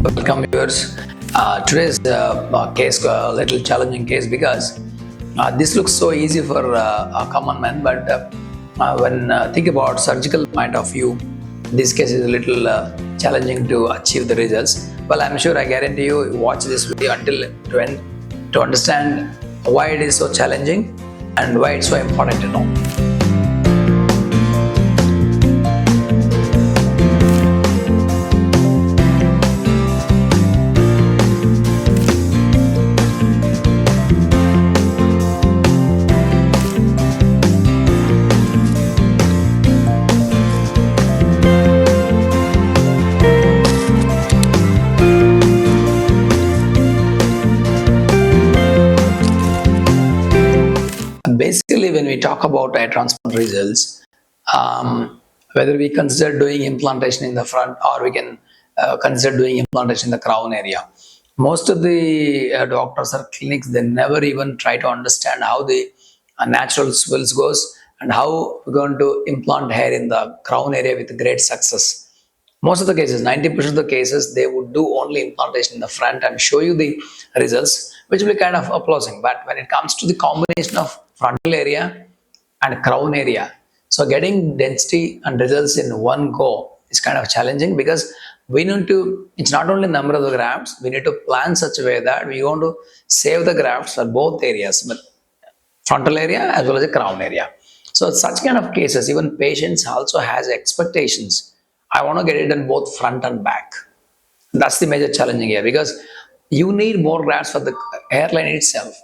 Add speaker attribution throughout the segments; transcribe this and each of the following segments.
Speaker 1: Welcome viewers. Today's case a little challenging case because this looks so easy for a common man, but when think about surgical point of view, this case is a little challenging to achieve the results. Well, I'm sure, I guarantee you watch this video until to end to understand why it is so challenging and why it's so important to know. Basically, when we talk about hair transplant results, whether we consider doing implantation in the front or we can consider doing implantation in the crown area, most of the doctors or clinics, they never even try to understand how the natural swells goes and how we're going to implant hair in the crown area with great success. Most of the cases, 90% of the cases, they would do only implantation in the front and show you the results, which will be kind of applauding. But when it comes to the combination of frontal area and crown area, so getting density and results in one go is kind of challenging, because we need to, it's not only number of the grafts, we need to plan such a way that we want to save the grafts for both areas, but frontal area as well as the crown area. So such kind of cases, even patients also has expectations. I want to get it done both front and back. That's the major challenging here, because you need more grafts for the hairline itself.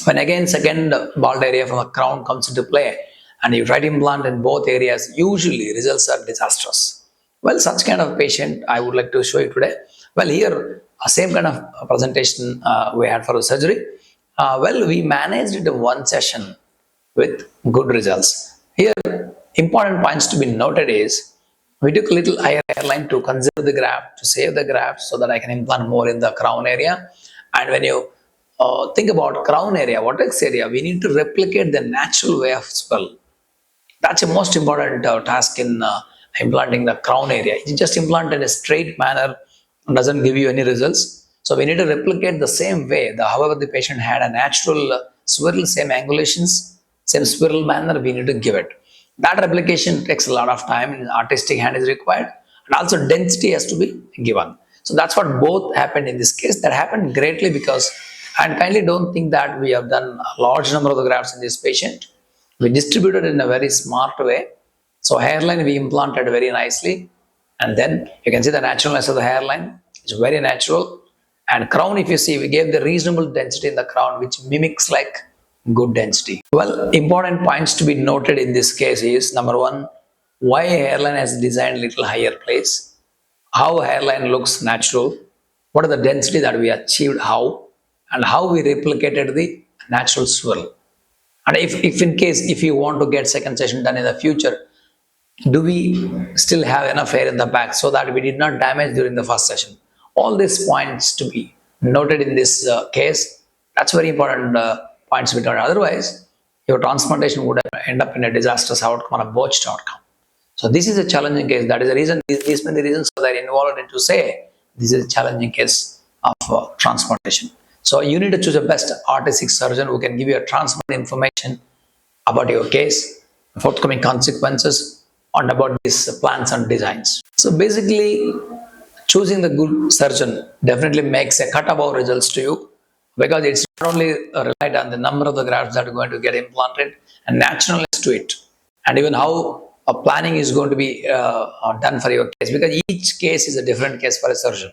Speaker 1: When again second bald area from the crown comes into play and you try to implant in both areas, usually results are disastrous. Well, such kind of patient I would like to show you today. Well, here same kind of presentation we had for the surgery. Well, we managed it in one session with good results. Here, important points to be noted is, we took a little higher hairline to conserve the graft, to save the graft so that I can implant more in the crown area. And when you think about crown area, vertex area, we need to replicate the natural way of swell. That's the most important task in implanting the crown area. You just implant in a straight manner doesn't give you any results. So we need to replicate the same way, however the patient had a natural swirl, same angulations, same swirl manner, we need to give it. That replication takes a lot of time, and artistic hand is required, and also density has to be given. So that's what both happened in this case. That happened greatly because, and kindly don't think that we have done a large number of the grafts in this patient. We distributed in a very smart way. So hairline we implanted very nicely, and then you can see the naturalness of the hairline. It's very natural. And crown, if you see, we gave the reasonable density in the crown, which mimics like good density. Well, important points to be noted in this case is, number one, why hairline has designed little higher place, how hairline looks natural, what are the density that we achieved, how, and how we replicated the natural swirl. And if in case, if you want to get second session done in the future, do we still have enough hair in the back so that we did not damage during the first session? All these points to be noted in this case. That's very important points to be noted. Otherwise, your transplantation would end up in a disastrous outcome or a botched outcome. So this is a challenging case. That is the reason, these many reasons that are involved into say this is a challenging case of transplantation. So you need to choose a best artistic surgeon who can give you a transplant information about your case, forthcoming consequences, and about these plans and designs. So basically, choosing the good surgeon definitely makes a cut above results to you, because it's not only relied on the number of the grafts that are going to get implanted and naturalness to it, and even how a planning is going to be done for your case, because each case is a different case for a surgeon.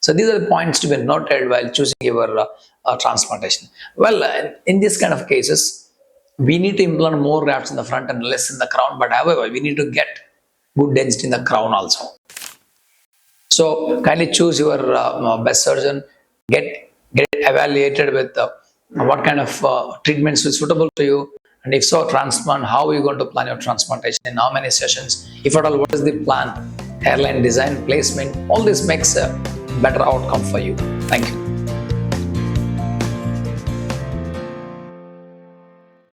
Speaker 1: So these are the points to be noted while choosing your transplantation. Well, in this kind of cases, we need to implant more grafts in the front and less in the crown, but however, we need to get good density in the crown also. So kindly choose your best surgeon, get evaluated with what kind of treatments is suitable to you, and if so, transplant, how are you going to plan your transplantation, in how many sessions, if at all, what is the plan, hairline design, placement, all this makes a better outcome for you. Thank you.